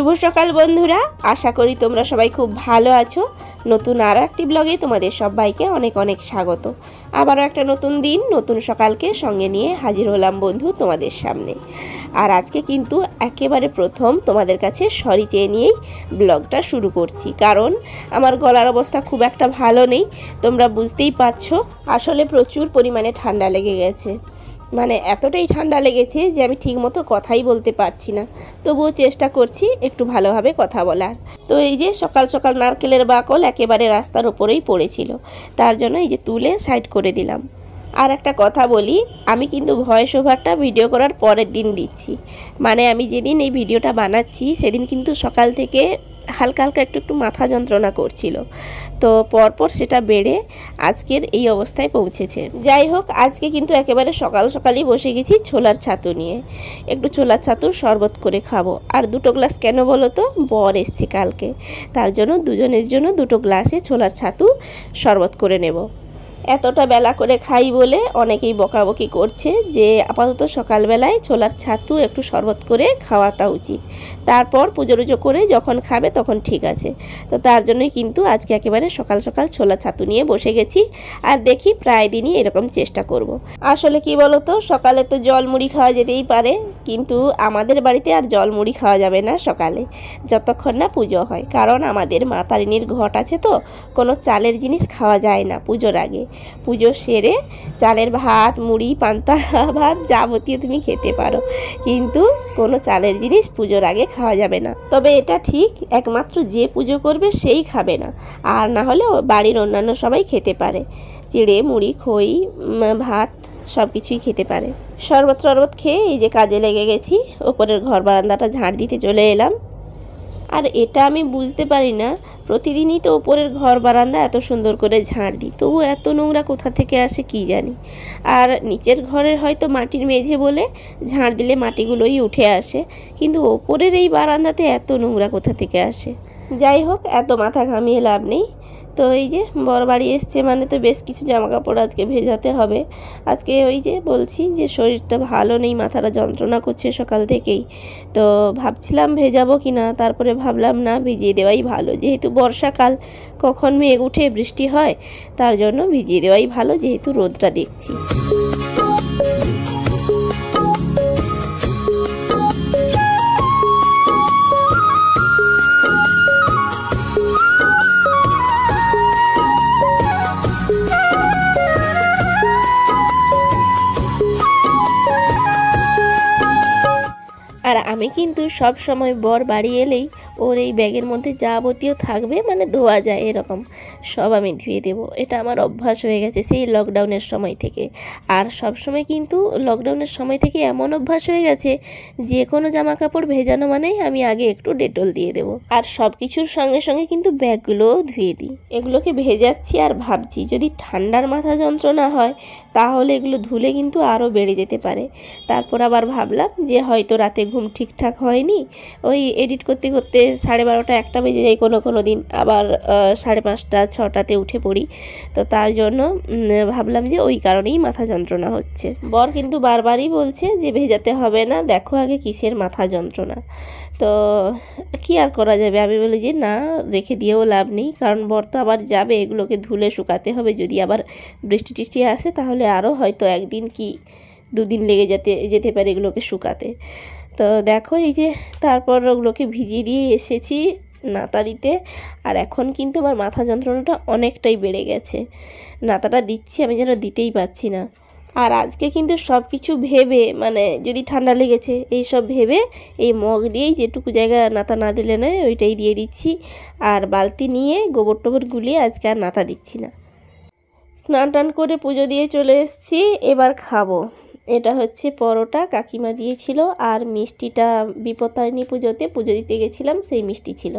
শুভ সকাল বন্ধুরা, আশা করি তোমরা সবাই খুব ভালো আছো। নতুন আরও একটি ব্লগে তোমাদের সবাইকে অনেক অনেক স্বাগত। আবারও একটা নতুন দিন, নতুন সকালকে সঙ্গে নিয়ে হাজির হলাম বন্ধু তোমাদের সামনে। আর আজকে কিন্তু একেবারে প্রথম তোমাদের কাছে সরি চেয়ে নিয়েই ব্লগটা শুরু করছি, কারণ আমার গলার অবস্থা খুব একটা ভালো নেই। তোমরা বুঝতেই পারছো, আসলে প্রচুর পরিমাণে ঠান্ডা লেগে গেছে। মানে এতটাই ঠান্ডা লেগেছে যে আমি ঠিকমতো কথাই বলতে পারছি না, তবুও চেষ্টা করছি একটু ভালোভাবে কথা বলার। তো এই যে সকাল সকাল নারকেলের বাকল একেবারে রাস্তার উপরেই পড়েছিল, তার জন্য এই যে তুলে সাইড করে দিলাম। আর একটা কথা বলি, আমি কিন্তু ভয়েস ওভারটা ভিডিও করার পরের দিন দিচ্ছি। মানে আমি যেদিন এই ভিডিওটা বানাচ্ছি সেদিন কিন্তু সকাল থেকে হালকা হালকা একটু মাথা যন্ত্রণা করছিল, তো পরপর সেটা বেড়ে আজকের এই অবস্থায় পৌঁছেছে। যাই হোক, আজকে কিন্তু একেবারে সকাল সকালই বসে গেছি ছোলার ছাতু নিয়ে। একটু ছোলার ছাতুর শরবত করে খাবো। আর দুটো গ্লাস কেন বলো তো, বর এসছে কালকে, তার জন্য দুজনের জন্য দুটো গ্লাসে ছোলার ছাতু শরবত করে নেব। এতটা বেলা করে খাই বলে অনেকেই বকাবকি করছে যে আপাতত সকালবেলায় ছোলার ছাতু একটু শরবত করে খাওয়াটা উচিত, তারপর পুজো টুজো করে যখন খাবে তখন ঠিক আছে। তো তার জন্যই কিন্তু আজকে একেবারে সকাল সকাল ছোলার ছাতু নিয়ে বসে গেছি। আর দেখি প্রায় দিনই এরকম চেষ্টা করব। আসলে কি বলো তো, সকালে তো জল মুড়ি খাওয়া যেতেই পারে, কিন্তু আমাদের বাড়িতে আর জল মুড়ি খাওয়া যাবে না সকালে, যতক্ষণ না পুজো হয়। কারণ আমাদের মা তারিণীর ঘট আছে, তো কোনো চালের জিনিস খাওয়া যায় না পুজোর আগে। পুজো সেরে চালের ভাত, মুড়ি, পান্তা ভাত যাবতীয় তুমি খেতে পারো, কিন্তু কোনো চালের জিনিস পুজোর আগে খাওয়া যাবে না। তবে এটা ঠিক, একমাত্র যে পুজো করবে সেই খাবে না, আর না হলে বাড়ির অন্যান্য সবাই খেতে পারে। চিড়ে, মুড়ি, খই, ভাত সব কিছুই খেতে পারে। শরবত টরবত খেয়ে এই যে কাজে লেগে গেছি, ওপরের ঘর বারান্দাটা ঝাড় দিতে চলে এলাম। আর এটা আমি বুঝতে পারি না, প্রতিদিনই তো ওপরের ঘর বারান্দা এত সুন্দর করে ঝাড় দিই, তবু এত নোংরা কোথা থেকে আসে কি জানি। আর নিচের ঘরের হয়তো মাটির মেঝে বলে ঝাড় দিলে মাটিগুলোই উঠে আসে, কিন্তু ওপরের এই বারান্দাতে এত নোংরা কোথা থেকে আসে। যাই হোক, এত মাথা ঘামিয়ে লাভ নেই। তো এই যে বর বাড়ি এসছে মানে তো বেশ কিছু জামা কাপড় আজকে ভেজাতে হবে। আজকে ওই যে বলছি যে শরীরটা ভালো নেই, মাথাটা যন্ত্রণা করছে সকাল থেকেই। তো ভাবছিলাম ভেজাবো কি না, তারপরে ভাবলাম না, ভিজিয়ে দেওয়াই ভালো। যেহেতু বর্ষাকাল, কখন মেঘ উঠে বৃষ্টি হয়, তার জন্য ভিজিয়ে দেওয়াই ভালো, যেহেতু রোদটা দেখছি। আর আমি কিন্তু সব সময় বর বাড়ি এলেই ওর এই ব্যাগের মধ্যে যাবতীয় থাকবে, মানে ধোয়া যায় এরকম সব আমি ধুয়ে দেবো। এটা আমার অভ্যাস হয়ে গেছে সেই লকডাউনের সময় থেকে। আর সব সময় কিন্তু লকডাউনের সময় থেকে এমন অভ্যাস হয়ে গেছে, যে কোনো জামা কাপড় ভেজানো মানেই আমি আগে একটু ডেটল দিয়ে দেবো। আর সব কিছুর সঙ্গে সঙ্গে কিন্তু ব্যাগগুলোও ধুয়ে দিই। এগুলোকে ভেজাচ্ছি আর ভাবছি, যদি ঠান্ডার মাথা যন্ত্রণা হয় তাহলে এগুলো ধুলে কিন্তু আরও বেড়ে যেতে পারে। তারপর আবার ভাবলাম যে হয়তো রাতে ঘুম ঠিকঠাক হয়নি, ওই এডিট করতে করতে 12:30 1টা বেজে যায় কোনো দিন, আবার 5:30 6টাতে উঠে পড়ি। তো তার জন্য ভাবলাম যে ওই কারণেই মাথা যন্ত্রণা হচ্ছে। বর কিন্তু বারবারই বলছে যে ভেজাতে হবে না, দেখো আগে কিসের মাথা যন্ত্রণা। তো কি আর করা যাবে, আমি বলি যে না, রেখে দিয়েও লাভ নেই, কারণ বর তো আবার যাবে, এগুলোকে ধুলে শুকাতে হবে। যদি আবার বৃষ্টি টিষ্টি আসে তাহলে আরও হয়তো 1 দিন কি 2 দিন লেগে যেতে পারে এগুলোকে শুকাতে। তো দেখো এই যে তারপর ওগুলোকে ভিজিয়ে দিয়ে এসেছি নাতা দিতে। আর এখন কিন্তু আমার মাথা যন্ত্রণাটা অনেকটাই বেড়ে গেছে, নাতাটা দিচ্ছি আমি যেন দিতেই পাচ্ছি না। আর আজকে কিন্তু সব কিছু ভেবে, মানে যদি ঠান্ডা লেগেছে এই সব ভেবে এই মগ দিয়েই যেটুকু জায়গা নাতা না দিলে নয় ওইটাই দিয়ে দিচ্ছি। আর বালতি নিয়ে গোবর টোবর গুলিয়ে আজকে আর নাতা দিচ্ছি না। স্নান টান করে পুজো দিয়ে চলে এসেছি, এবার খাবো। এটা হচ্ছে পরোটা, কাকিমা দিয়েছিল, আর মিষ্টিটা বিপত্তারিণী পুজোতে পুজো দিতে গেছিলাম সেই মিষ্টি ছিল।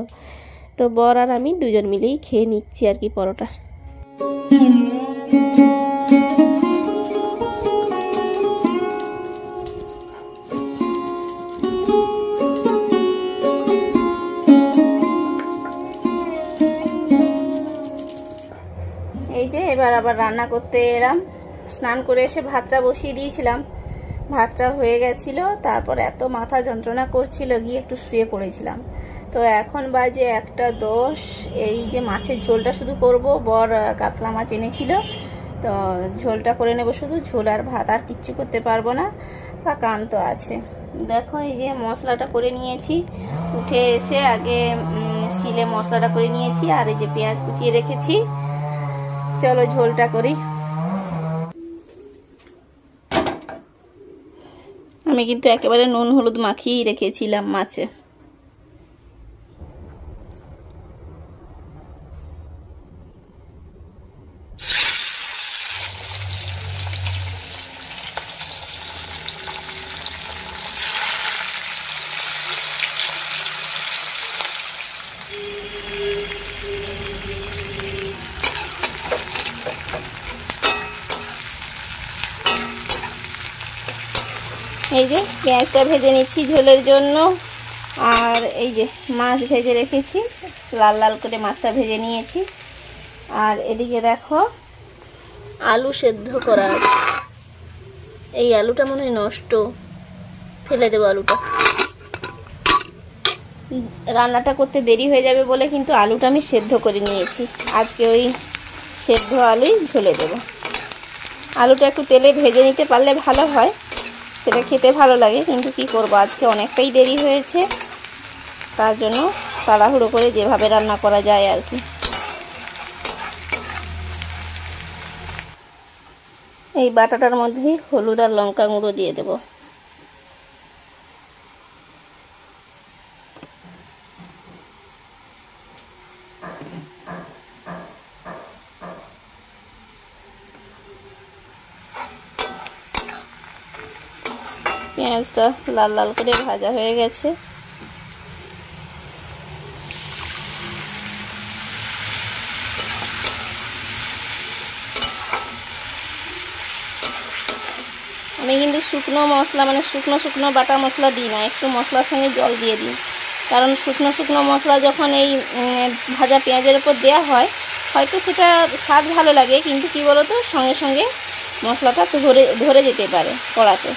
তো বর আর আমি দুজন মিলেই খেয়ে নিচ্ছি আর কি পরোটা। এই যে এবার আবার রান্না করতে এলাম। স্নান করে এসে ভাতটা বসিয়ে দিয়েছিলাম, ভাতটা হয়ে গেছিল, তারপর এত মাথা যন্ত্রণা করছিল গিয়ে একটু শুয়ে পড়েছিলাম। তো এখন বাজে 1:10। এই যে মাছের ঝোলটা শুধু করব, বর কাতলা মাছ এনেছিল, তো ঝোলটা করে নেব শুধু, ঝোল আর ভাত, আর কিচ্ছু করতে পারবো না, বা কাম তো আছে। দেখো এই যে মশলাটা করে নিয়েছি, উঠে এসে আগে শিলে মশলাটা করে নিয়েছি, আর এই যে পেঁয়াজ কুচিয়ে রেখেছি। চলো ঝোলটা করি। আমি কিন্তু একেবারে নুন হলুদ মাখিয়েই রেখেছিলাম মাছে। এই যে পেঁয়াজটা ভেজে নিচ্ছি ঝোলের জন্য, আর এই যে মাছ ভেজে রেখেছি, লাল লাল করে মাছটা ভেজে নিয়েছি। আর এদিকে দেখো আলু সেদ্ধ করা আছে। এই আলুটা মনে হয় নষ্ট, ফেলে দেবো আলুটা। রান্নাটা করতে দেরি হয়ে যাবে বলে কিন্তু আলুটা আমি সেদ্ধ করে নিয়েছি। আজকে ওই সেদ্ধ আলুই ঝোলে দেবো। আলুটা একটু তেলে ভেজে নিতে পারলে ভালো হয়, সেটা খেতে ভালো লাগে, কিন্তু কি করব, আজকে অনেকটাই দেরি হয়েছে, তার জন্য তাড়াহুড়ো করে যেভাবে রান্না করা যায় আর কি। এই বাটাটার মধ্যেই হলুদ আর লঙ্কা গুঁড়ো দিয়ে দেব। পেঁয়াজটা লাল লাল করে ভাজা হয়ে গেছে। আমি কিন্তু শুকনো মশলা মানে শুকনো বাটা মশলা দিই না, একটু মশলার সঙ্গে জল দিয়ে দিই, কারণ শুকনো মশলা যখন এই ভাজা পেঁয়াজের উপর দেওয়া হয়, হয়তো সেটা স্বাদ ভালো লাগে, কিন্তু কি বলতো, সঙ্গে সঙ্গে মশলাটা ধরে যেতে পারে কড়াতে,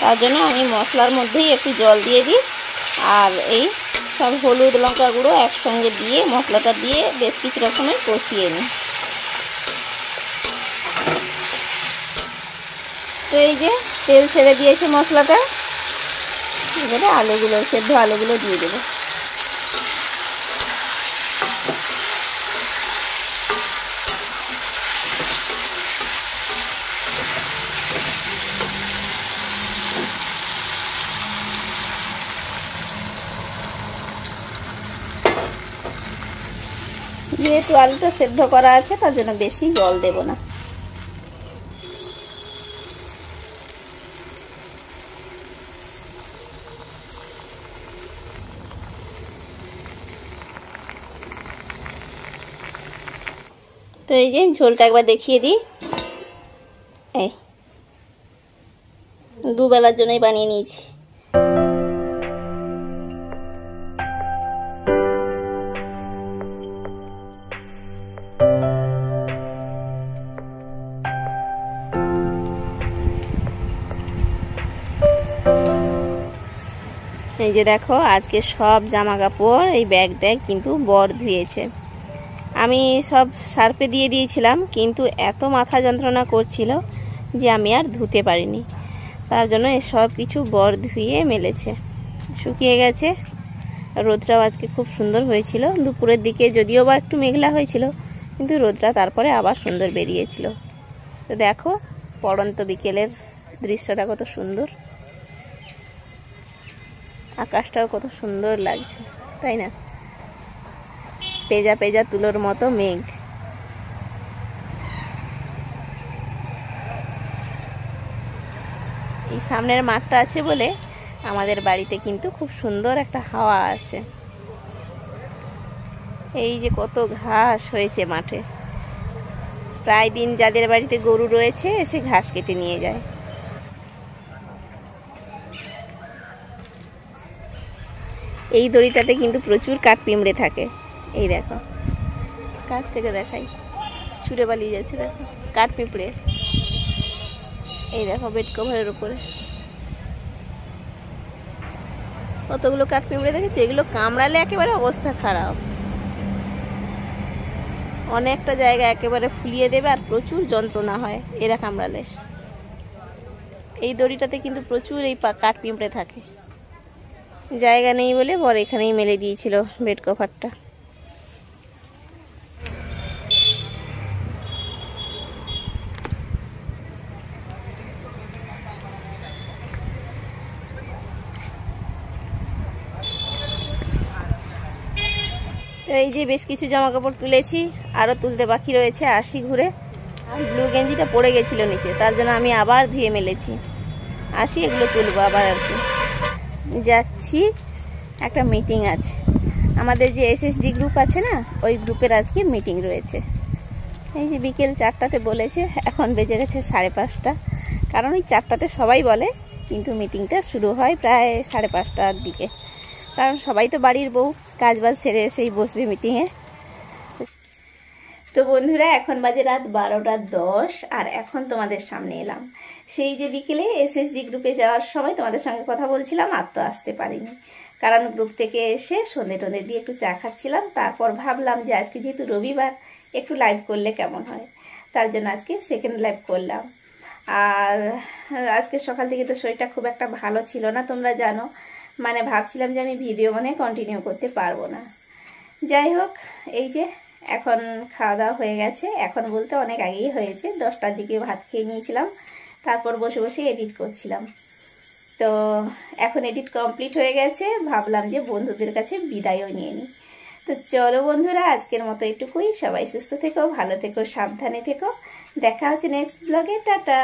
তার জন্য আমি মশলার মধ্যেই একটু জল দিয়ে দিই। আর এই সব হলুদ লঙ্কা গুঁড়ো একসঙ্গে দিয়ে মশলাটা দিয়ে বেশ কিছুটা সময় কষিয়ে নিই। তো এই যে তেল ছেড়ে দিয়েছে মশলাটা, এবারে আলুগুলো, সেদ্ধ আলুগুলো দিয়ে দেবো। যেহেতু আলুটা সেদ্ধ করা আছে, তার জন্য বেশি জল দেব না। তো এই যে ঝোলটা একবার দেখিয়ে দিই, এই দুবেলার জন্যই বানিয়ে নিয়েছি। এই যে দেখো আজকে সব জামা কাপড় এই ব্যাগ কিন্তু বর ধুয়েছে। আমি সব সার্ফে দিয়ে দিয়েছিলাম, কিন্তু এত মাথা যন্ত্রণা করছিল যে আমি আর ধুতে পারিনি, তার জন্য সব কিছু বর ধুয়ে মেলেছে, শুকিয়ে গেছে। রোদটাও আজকে খুব সুন্দর হয়েছিল, দুপুরের দিকে যদিও বা একটু মেঘলা হয়েছিল, কিন্তু রোদটা তারপরে আবার সুন্দর বেরিয়েছিল। তো দেখো পড়ন্ত বিকেলের দৃশ্যটা কত সুন্দর, আকাশটাও কত সুন্দর লাগছে, তাই না? পেজা পেজা তুলোর মতো মেঘ। এই সামনের মাঠটা আছে বলে আমাদের বাড়িতে কিন্তু খুব সুন্দর একটা হাওয়া আসে। এই যে কত ঘাস হয়েছে মাঠে, প্রায় দিন যাদের বাড়িতে গরু রয়েছে এসে ঘাস কেটে নিয়ে যায়। এই দড়িটাতে কিন্তু প্রচুর কাঠ পিঁমড়ে থাকে। এই দেখো, কাছ থেকে দেখাই, ছুঁড়ে পালিয়ে যাচ্ছে, দেখো কাঠ পিঁপড়ে। এই দেখো বেড কভারের উপরে কতগুলো কাঠপিঁপড়ে দেখেছো, এগুলো কামড়ালে একেবারে অবস্থা খারাপ, অনেকটা জায়গা একেবারে ফুলিয়ে দেবে আর প্রচুর যন্ত্রণা হয় এরা কামড়ালে। এই দড়িটাতে কিন্তু প্রচুর এই কাঠপিঁপড়ে থাকে। জায়গা নেই বলে বর এখানেই মেলে দিয়েছিল বেড কভারটা। এই যে বেশ কিছু জামা কাপড় তুলেছি, আরও তুলতে বাকি রয়েছে। আসি ঘুরে, ব্লু গেঞ্জিটা পড়ে গেছিল নিচে, তার জন্য আমি আবার ধুয়ে মেলেছি। আসি এগুলো তুলবো আবার আর কি। যাচ্ছি, একটা মিটিং আছে আমাদের, যে এসএসজি গ্রুপ আছে না, ওই গ্রুপের আজকে মিটিং রয়েছে। এই যে বিকেল 4টাতে বলেছে, এখন বেজে গেছে 5:30, কারণ ওই 4টাতে সবাই বলে, কিন্তু মিটিংটা শুরু হয় প্রায় 5:30টার দিকে, কারণ সবাই তো বাড়ির বউ, কাজ বাজ সেরে এসেই বসবে মিটিংয়ে। তো বন্ধুরা, এখন বাজে রাত 12:10, আর এখন তোমাদের সামনে এলাম। সেই যে বিকেলে এসএসজি গ্রুপে যাওয়ার সময় তোমাদের সঙ্গে কথা বলছিলাম, আর তো আসতে পারিনি, কারণ গ্রুপ থেকে এসে সন্ধে টন্ধে দিয়ে একটু চা খাচ্ছিলাম। তারপর ভাবলাম যে আজকে যেহেতু রবিবার, একটু লাইভ করলে কেমন হয়, তার জন্য আজকে সেকেন্ড লাইভ করলাম। আর আজকে সকাল থেকে তো শরীরটা খুব একটা ভালো ছিল না, তোমরা জানো, মানে ভাবছিলাম যে আমি ভিডিও কন্টিনিউ করতে পারবো না। যাই হোক, এই যে এখন খাওয়া দাওয়া হয়ে গেছে, এখন বলতে অনেক আগেই হয়েছে, 10টার দিকে ভাত খেয়ে নিয়েছিলাম, তারপর বসে বসে এডিট করছিলাম। তো এখন এডিট কমপ্লিট হয়ে গেছে, ভাবলাম যে বন্ধুদের কাছে বিদায়ও নিয়ে নিই। তো চলো বন্ধুরা, আজকের মতো এটুকুই। সবাই সুস্থ থেকো, ভালো থেকো, সাবধানে থেকো। দেখা হচ্ছে নেক্সট ব্লগে। টাটা।